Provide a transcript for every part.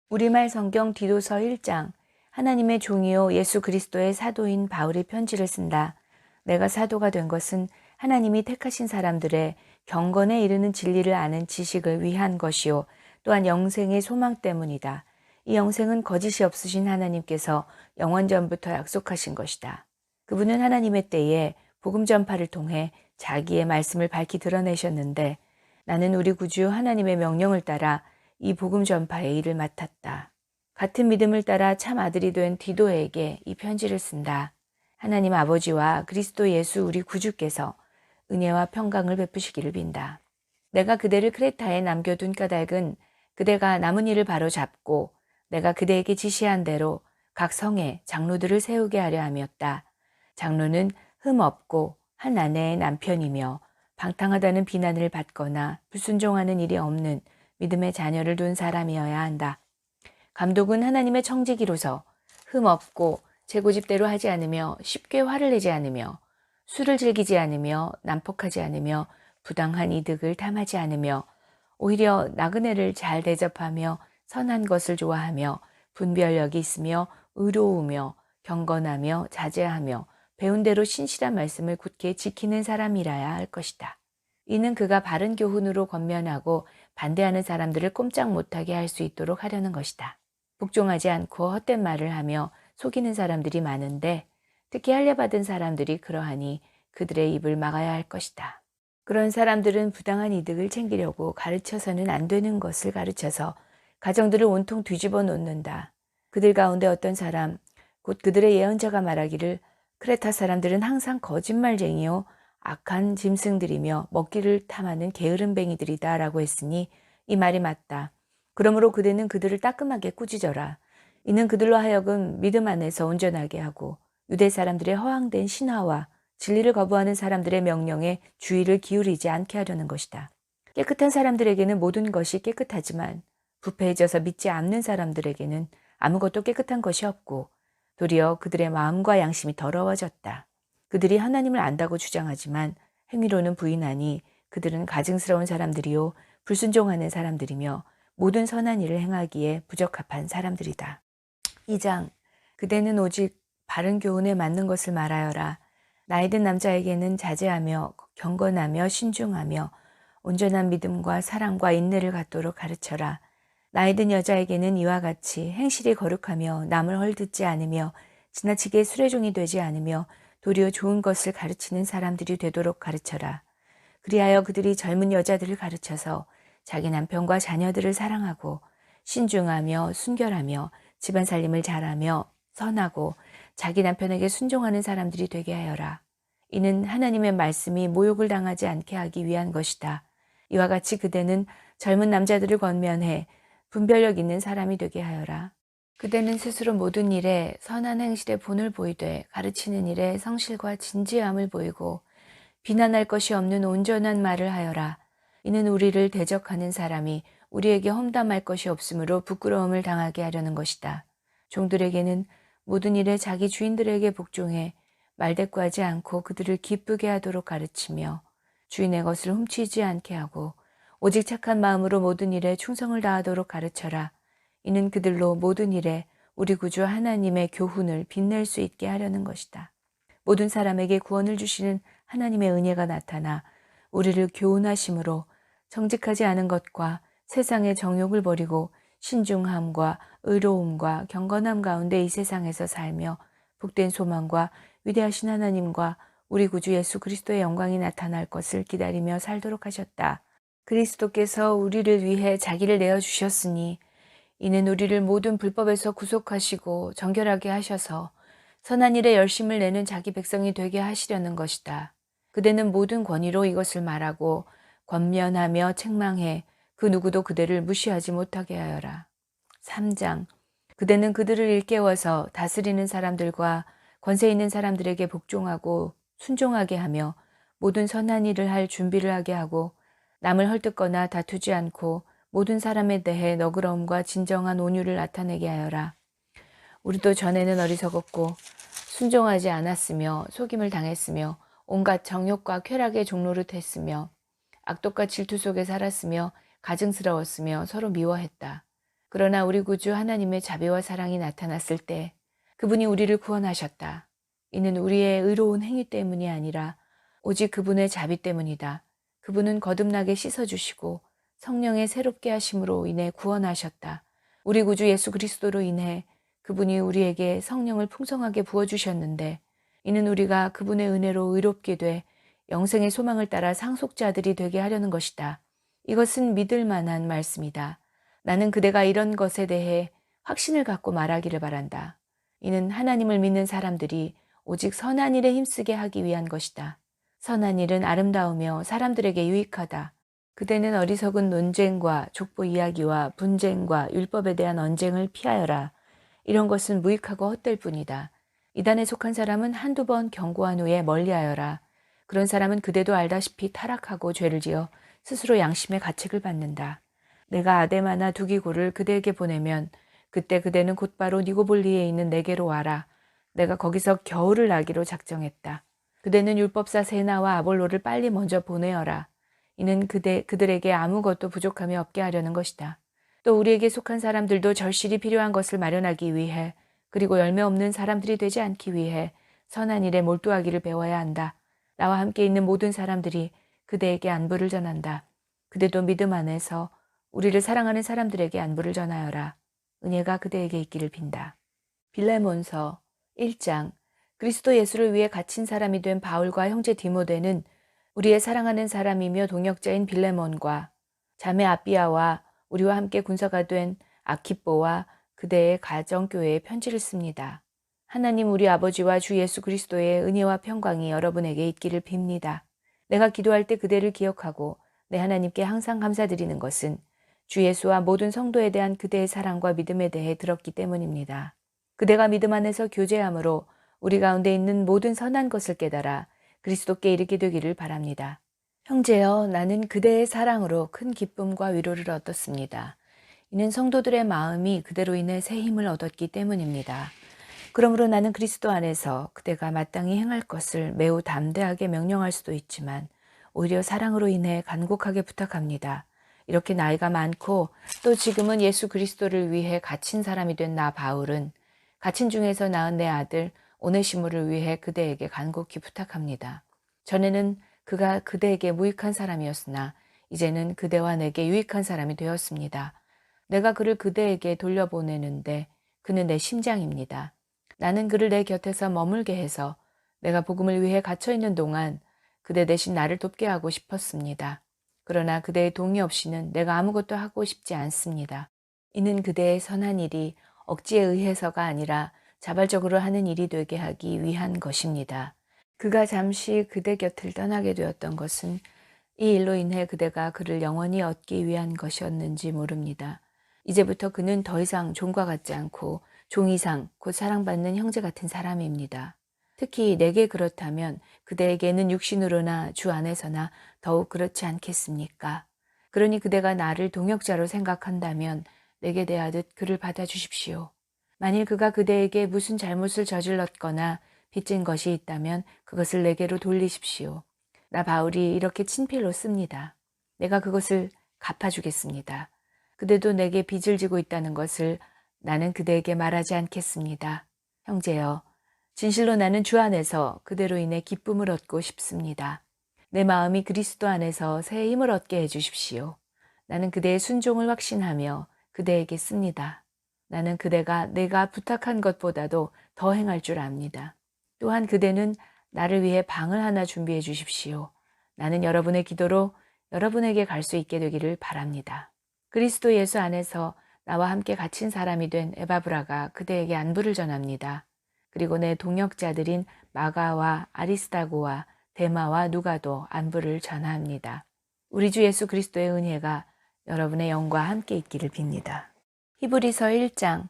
우리말 성경 디도서 1장. 하나님의 종이요 예수 그리스도의 사도인 바울이 편지를 쓴다. 내가 사도가 된 것은 하나님이 택하신 사람들의 경건에 이르는 진리를 아는 지식을 위한 것이요 또한 영생의 소망 때문이다. 이 영생은 거짓이 없으신 하나님께서 영원전부터 약속하신 것이다. 그분은 하나님의 때에 복음 전파를 통해 자기의 말씀을 밝히 드러내셨는데, 나는 우리 구주 하나님의 명령을 따라 이 복음 전파의 일을 맡았다. 같은 믿음을 따라 참 아들이 된 디도에게 이 편지를 쓴다. 하나님 아버지와 그리스도 예수 우리 구주께서 은혜와 평강을 베푸시기를 빈다. 내가 그대를 크레타에 남겨둔 까닭은 그대가 남은 일을 바로 잡고 내가 그대에게 지시한 대로 각 성에 장로들을 세우게 하려 함이었다. 장로는 흠 없고 한 아내의 남편이며 방탕하다는 비난을 받거나 불순종하는 일이 없는 믿음의 자녀를 둔 사람이어야 한다. 감독은 하나님의 청지기로서 흠 없고 제 고집대로 하지 않으며 쉽게 화를 내지 않으며 술을 즐기지 않으며 난폭하지 않으며 부당한 이득을 탐하지 않으며 오히려 나그네를 잘 대접하며 선한 것을 좋아하며 분별력이 있으며 의로우며 경건하며 자제하며 배운 대로 신실한 말씀을 굳게 지키는 사람이라야 할 것이다. 이는 그가 바른 교훈으로 권면하고 반대하는 사람들을 꼼짝 못하게 할 수 있도록 하려는 것이다. 복종하지 않고 헛된 말을 하며 속이는 사람들이 많은데 특히 할례받은 사람들이 그러하니 그들의 입을 막아야 할 것이다. 그런 사람들은 부당한 이득을 챙기려고 가르쳐서는 안 되는 것을 가르쳐서 가정들을 온통 뒤집어 놓는다. 그들 가운데 어떤 사람, 곧 그들의 예언자가 말하기를 크레타 사람들은 항상 거짓말쟁이요 악한 짐승들이며 먹기를 탐하는 게으름뱅이들이다 라고 했으니 이 말이 맞다. 그러므로 그대는 그들을 따끔하게 꾸짖어라. 이는 그들로 하여금 믿음 안에서 온전하게 하고 유대 사람들의 허황된 신화와 진리를 거부하는 사람들의 명령에 주의를 기울이지 않게 하려는 것이다. 깨끗한 사람들에게는 모든 것이 깨끗하지만 부패해져서 믿지 않는 사람들에게는 아무것도 깨끗한 것이 없고 도리어 그들의 마음과 양심이 더러워졌다. 그들이 하나님을 안다고 주장하지만 행위로는 부인하니 그들은 가증스러운 사람들이요 불순종하는 사람들이며 모든 선한 일을 행하기에 부적합한 사람들이다. 2장. 그대는 오직 바른 교훈에 맞는 것을 말하여라. 나이 든 남자에게는 자제하며 경건하며 신중하며 온전한 믿음과 사랑과 인내를 갖도록 가르쳐라. 나이 든 여자에게는 이와 같이 행실이 거룩하며 남을 헐뜯지 않으며 지나치게 수레종이 되지 않으며 도리어 좋은 것을 가르치는 사람들이 되도록 가르쳐라. 그리하여 그들이 젊은 여자들을 가르쳐서 자기 남편과 자녀들을 사랑하고 신중하며 순결하며 집안 살림을 잘하며 선하고 자기 남편에게 순종하는 사람들이 되게 하여라. 이는 하나님의 말씀이 모욕을 당하지 않게 하기 위한 것이다. 이와 같이 그대는 젊은 남자들을 권면해 분별력 있는 사람이 되게 하여라. 그대는 스스로 모든 일에 선한 행실의 본을 보이되 가르치는 일에 성실과 진지함을 보이고 비난할 것이 없는 온전한 말을 하여라. 이는 우리를 대적하는 사람이 우리에게 험담할 것이 없으므로 부끄러움을 당하게 하려는 것이다. 종들에게는 모든 일에 자기 주인들에게 복종해 말대꾸하지 않고 그들을 기쁘게 하도록 가르치며 주인의 것을 훔치지 않게 하고 오직 착한 마음으로 모든 일에 충성을 다하도록 가르쳐라. 이는 그들로 모든 일에 우리 구주 하나님의 교훈을 빛낼 수 있게 하려는 것이다. 모든 사람에게 구원을 주시는 하나님의 은혜가 나타나 우리를 교훈하심으로 정직하지 않은 것과 세상의 정욕을 버리고 신중함과 의로움과 경건함 가운데 이 세상에서 살며 복된 소망과 위대하신 하나님과 우리 구주 예수 그리스도의 영광이 나타날 것을 기다리며 살도록 하셨다. 그리스도께서 우리를 위해 자기를 내어주셨으니 이는 우리를 모든 불법에서 구속하시고 정결하게 하셔서 선한 일에 열심을 내는 자기 백성이 되게 하시려는 것이다. 그대는 모든 권위로 이것을 말하고 권면하며 책망해 그 누구도 그대를 무시하지 못하게 하여라. 3장. 그대는 그들을 일깨워서 다스리는 사람들과 권세 있는 사람들에게 복종하고 순종하게 하며 모든 선한 일을 할 준비를 하게 하고 남을 헐뜯거나 다투지 않고 모든 사람에 대해 너그러움과 진정한 온유를 나타내게 하여라. 우리도 전에는 어리석었고 순종하지 않았으며 속임을 당했으며 온갖 정욕과 쾌락의 종로를 했으며 악독과 질투 속에 살았으며 가증스러웠으며 서로 미워했다. 그러나 우리 구주 하나님의 자비와 사랑이 나타났을 때 그분이 우리를 구원하셨다. 이는 우리의 의로운 행위 때문이 아니라 오직 그분의 자비 때문이다. 그분은 거듭나게 씻어주시고 성령의 새롭게 하심으로 인해 구원하셨다. 우리 구주 예수 그리스도로 인해 그분이 우리에게 성령을 풍성하게 부어주셨는데 이는 우리가 그분의 은혜로 의롭게 돼 영생의 소망을 따라 상속자들이 되게 하려는 것이다. 이것은 믿을 만한 말씀이다. 나는 그대가 이런 것에 대해 확신을 갖고 말하기를 바란다. 이는 하나님을 믿는 사람들이 오직 선한 일에 힘쓰게 하기 위한 것이다. 선한 일은 아름다우며 사람들에게 유익하다. 그대는 어리석은 논쟁과 족보 이야기와 분쟁과 율법에 대한 언쟁을 피하여라. 이런 것은 무익하고 헛될 뿐이다. 이단에 속한 사람은 한두 번 경고한 후에 멀리하여라. 그런 사람은 그대도 알다시피 타락하고 죄를 지어 스스로 양심의 가책을 받는다. 내가 아데마나 두기고를 그대에게 보내면 그때 그대는 곧바로 니고볼리에 있는 내게로 와라. 내가 거기서 겨울을 나기로 작정했다. 그대는 율법사 세나와 아볼로를 빨리 먼저 보내어라. 이는 그들에게 아무것도 부족함이 없게 하려는 것이다. 또 우리에게 속한 사람들도 절실히 필요한 것을 마련하기 위해 그리고 열매 없는 사람들이 되지 않기 위해 선한 일에 몰두하기를 배워야 한다. 나와 함께 있는 모든 사람들이 그대에게 안부를 전한다. 그대도 믿음 안에서 우리를 사랑하는 사람들에게 안부를 전하여라. 은혜가 그대에게 있기를 빈다. 빌레몬서 1장. 그리스도 예수를 위해 갇힌 사람이 된 바울과 형제 디모데는 우리의 사랑하는 사람이며 동역자인 빌레몬과 자매 아비아와 우리와 함께 군사가 된 아키뽀와 그대의 가정교회에 편지를 씁니다. 하나님 우리 아버지와 주 예수 그리스도의 은혜와 평강이 여러분에게 있기를 빕니다. 내가 기도할 때 그대를 기억하고 내 하나님께 항상 감사드리는 것은 주 예수와 모든 성도에 대한 그대의 사랑과 믿음에 대해 들었기 때문입니다. 그대가 믿음 안에서 교제함으로 우리 가운데 있는 모든 선한 것을 깨달아 그리스도께 이르게 되기를 바랍니다. 형제여, 나는 그대의 사랑으로 큰 기쁨과 위로를 얻었습니다. 이는 성도들의 마음이 그대로 인해 새 힘을 얻었기 때문입니다. 그러므로 나는 그리스도 안에서 그대가 마땅히 행할 것을 매우 담대하게 명령할 수도 있지만 오히려 사랑으로 인해 간곡하게 부탁합니다. 이렇게 나이가 많고 또 지금은 예수 그리스도를 위해 갇힌 사람이 된 나 바울은 갇힌 중에서 낳은 내 아들 오네시모를 위해 그대에게 간곡히 부탁합니다. 전에는 그가 그대에게 무익한 사람이었으나 이제는 그대와 내게 유익한 사람이 되었습니다. 내가 그를 그대에게 돌려보내는데 그는 내 심장입니다. 나는 그를 내 곁에서 머물게 해서 내가 복음을 위해 갇혀있는 동안 그대 대신 나를 돕게 하고 싶었습니다. 그러나 그대의 동의 없이는 내가 아무것도 하고 싶지 않습니다. 이는 그대의 선한 일이 억지에 의해서가 아니라 자발적으로 하는 일이 되게 하기 위한 것입니다. 그가 잠시 그대 곁을 떠나게 되었던 것은 이 일로 인해 그대가 그를 영원히 얻기 위한 것이었는지 모릅니다. 이제부터 그는 더 이상 종과 같지 않고 종 이상 곧 사랑받는 형제 같은 사람입니다. 특히 내게 그렇다면 그대에게는 육신으로나 주 안에서나 더욱 그렇지 않겠습니까? 그러니 그대가 나를 동역자로 생각한다면 내게 대하듯 그를 받아주십시오. 만일 그가 그대에게 무슨 잘못을 저질렀거나 빚진 것이 있다면 그것을 내게로 돌리십시오. 나 바울이 이렇게 친필로 씁니다. 내가 그것을 갚아주겠습니다. 그대도 내게 빚을 지고 있다는 것을 나는 그대에게 말하지 않겠습니다. 형제여, 진실로 나는 주 안에서 그대로 인해 기쁨을 얻고 싶습니다. 내 마음이 그리스도 안에서 새 힘을 얻게 해주십시오. 나는 그대의 순종을 확신하며 그대에게 씁니다. 나는 그대가 내가 부탁한 것보다도 더 행할 줄 압니다. 또한 그대는 나를 위해 방을 하나 준비해 주십시오. 나는 여러분의 기도로 여러분에게 갈 수 있게 되기를 바랍니다. 그리스도 예수 안에서 나와 함께 갇힌 사람이 된 에바브라가 그대에게 안부를 전합니다. 그리고 내 동역자들인 마가와 아리스다고와 데마와 누가도 안부를 전합니다. 우리 주 예수 그리스도의 은혜가 여러분의 영과 함께 있기를 빕니다. 히브리서 1장.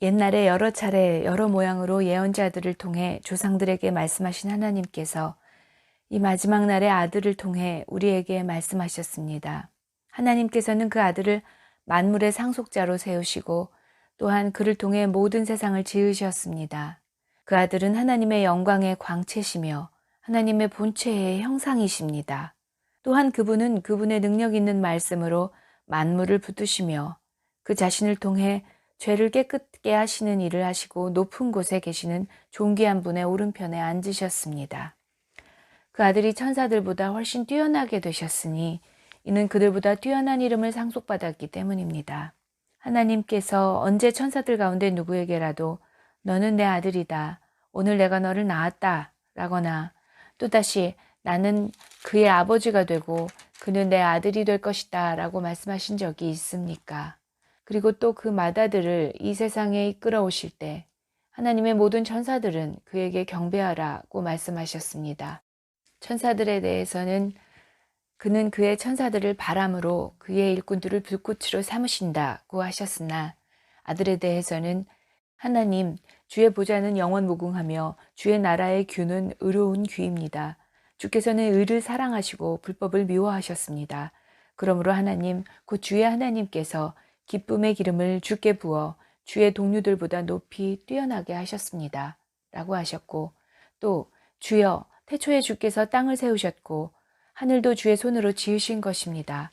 옛날에 여러 차례 여러 모양으로 예언자들을 통해 조상들에게 말씀하신 하나님께서 이 마지막 날의 아들을 통해 우리에게 말씀하셨습니다. 하나님께서는 그 아들을 만물의 상속자로 세우시고 또한 그를 통해 모든 세상을 지으셨습니다. 그 아들은 하나님의 영광의 광채시며 하나님의 본체의 형상이십니다. 또한 그분은 그분의 능력 있는 말씀으로 만물을 붙드시며 그 자신을 통해 죄를 깨끗게 하시는 일을 하시고 높은 곳에 계시는 존귀한 분의 오른편에 앉으셨습니다. 그 아들이 천사들보다 훨씬 뛰어나게 되셨으니 이는 그들보다 뛰어난 이름을 상속받았기 때문입니다. 하나님께서 언제 천사들 가운데 누구에게라도 너는 내 아들이다. 오늘 내가 너를 낳았다. 라거나 또다시 나는 그의 아버지가 되고 그는 내 아들이 될 것이다. 라고 말씀하신 적이 있습니까? 그리고 또 그 맏아들을 이 세상에 이끌어 오실 때 하나님의 모든 천사들은 그에게 경배하라고 말씀하셨습니다. 천사들에 대해서는 그는 그의 천사들을 바람으로 그의 일꾼들을 불꽃으로 삼으신다고 하셨으나 아들에 대해서는 하나님 주의 보좌는 영원 무궁하며 주의 나라의 규는 의로운 규입니다. 주께서는 의를 사랑하시고 불법을 미워하셨습니다. 그러므로 하나님 곧 주의 하나님께서 기쁨의 기름을 주께 부어 주의 동료들보다 높이 뛰어나게 하셨습니다. 라고 하셨고 또 주여 태초에 주께서 땅을 세우셨고 하늘도 주의 손으로 지으신 것입니다.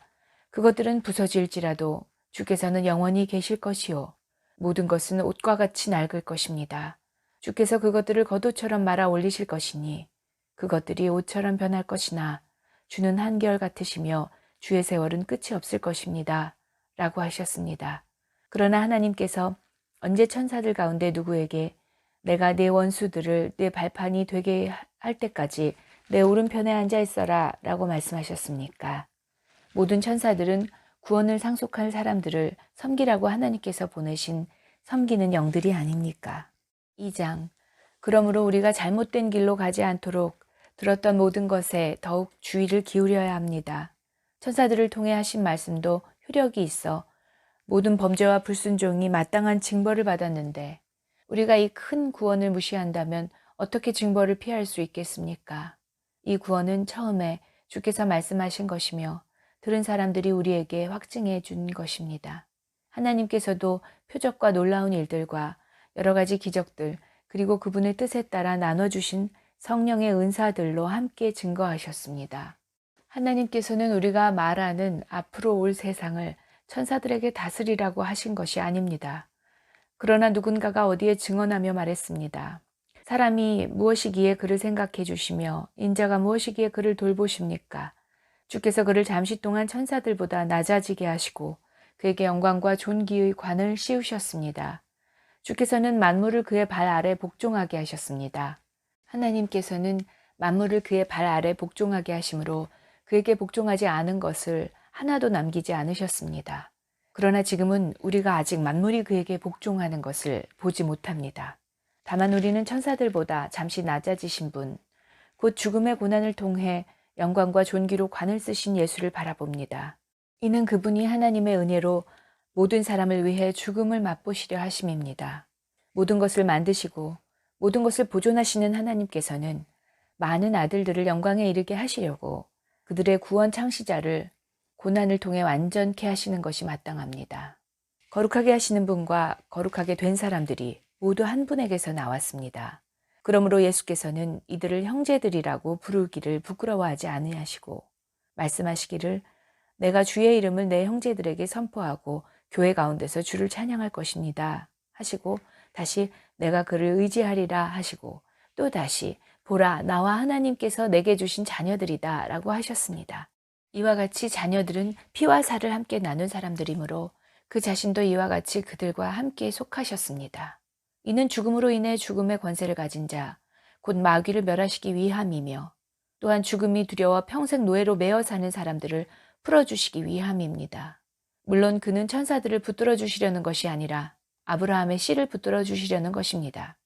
그것들은 부서질지라도 주께서는 영원히 계실 것이요. 모든 것은 옷과 같이 낡을 것입니다. 주께서 그것들을 겉옷처럼 말아 올리실 것이니 그것들이 옷처럼 변할 것이나 주는 한결 같으시며 주의 세월은 끝이 없을 것입니다. 라고 하셨습니다. 그러나 하나님께서 언제 천사들 가운데 누구에게 내가 내 원수들을 내 발판이 되게 할 때까지 내 오른편에 앉아 있어라 라고 말씀하셨습니까? 모든 천사들은 구원을 상속할 사람들을 섬기라고 하나님께서 보내신 섬기는 영들이 아닙니까? 2장. 그러므로 우리가 잘못된 길로 가지 않도록 들었던 모든 것에 더욱 주의를 기울여야 합니다. 천사들을 통해 하신 말씀도 효력이 있어 모든 범죄와 불순종이 마땅한 징벌을 받았는데 우리가 이 큰 구원을 무시한다면 어떻게 징벌을 피할 수 있겠습니까? 이 구원은 처음에 주께서 말씀하신 것이며 들은 사람들이 우리에게 확증해 준 것입니다. 하나님께서도 표적과 놀라운 일들과 여러 가지 기적들 그리고 그분의 뜻에 따라 나눠주신 성령의 은사들로 함께 증거하셨습니다. 하나님께서는 우리가 말하는 앞으로 올 세상을 천사들에게 다스리라고 하신 것이 아닙니다. 그러나 누군가가 어디에 증언하며 말했습니다. 사람이 무엇이기에 그를 생각해 주시며 인자가 무엇이기에 그를 돌보십니까? 주께서 그를 잠시 동안 천사들보다 낮아지게 하시고 그에게 영광과 존귀의 관을 씌우셨습니다. 주께서는 만물을 그의 발 아래 복종하게 하셨습니다. 하나님께서는 만물을 그의 발 아래 복종하게 하심으로 그에게 복종하지 않은 것을 하나도 남기지 않으셨습니다. 그러나 지금은 우리가 아직 만물이 그에게 복종하는 것을 보지 못합니다. 다만 우리는 천사들보다 잠시 낮아지신 분, 곧 죽음의 고난을 통해 영광과 존귀로 관을 쓰신 예수를 바라봅니다. 이는 그분이 하나님의 은혜로 모든 사람을 위해 죽음을 맛보시려 하심입니다. 모든 것을 만드시고 모든 것을 보존하시는 하나님께서는 많은 아들들을 영광에 이르게 하시려고 그들의 구원 창시자를 고난을 통해 완전케 하시는 것이 마땅합니다. 거룩하게 하시는 분과 거룩하게 된 사람들이 모두 한 분에게서 나왔습니다. 그러므로 예수께서는 이들을 형제들이라고 부르기를 부끄러워하지 아니하시고 말씀하시기를 내가 주의 이름을 내 형제들에게 선포하고 교회 가운데서 주를 찬양할 것입니다 하시고 다시 내가 그를 의지하리라 하시고 또 다시 보라 나와 하나님께서 내게 주신 자녀들이다 라고 하셨습니다. 이와 같이 자녀들은 피와 살을 함께 나눈 사람들이므로 그 자신도 이와 같이 그들과 함께 속하셨습니다. 이는 죽음으로 인해 죽음의 권세를 가진 자, 곧 마귀를 멸하시기 위함이며 또한 죽음이 두려워 평생 노예로 매어 사는 사람들을 풀어주시기 위함입니다. 물론 그는 천사들을 붙들어 주시려는 것이 아니라 아브라함의 씨를 붙들어 주시려는 것입니다.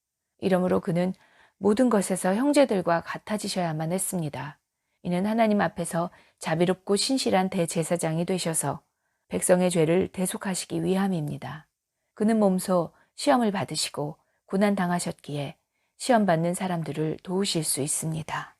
이러므로 그는 모든 것에서 형제들과 같아지셔야만 했습니다. 이는 하나님 앞에서 자비롭고 신실한 대제사장이 되셔서 백성의 죄를 대속하시기 위함입니다. 그는 몸소 시험을 받으시고 고난 당하셨기에 시험 받는 사람들을 도우실 수 있습니다.